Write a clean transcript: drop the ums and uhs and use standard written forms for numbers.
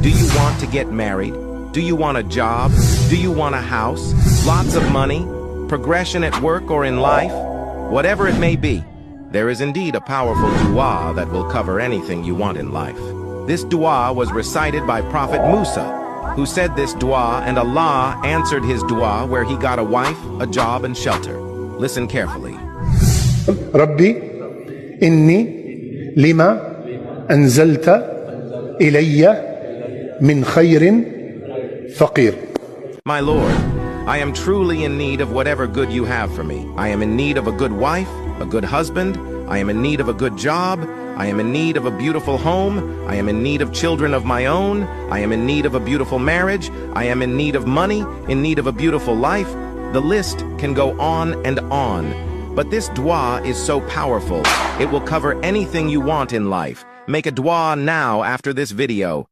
Do you want to get married? Do you want a job? Do you want a house? Lots of money? Progression at work or in life? Whatever it may be, there is indeed a powerful dua that will cover anything you want in life. This dua was recited by Prophet Musa, who said this dua, and Allah answered his dua where he got a wife, a job, and shelter. Listen carefully. ربي إني لما أنزلت إلي من خير فقير. My Lord, I am truly in need of whatever good you have for me. I am in need of a good wife, a good husband. I am in need of a good job. I am in need of a beautiful home. I am in need of children of my own. I am in need of a beautiful marriage. I am in need of money, in need of a beautiful life. The list can go on and on. But this dua is so powerful. It will cover anything you want in life. Make a dua now after this video.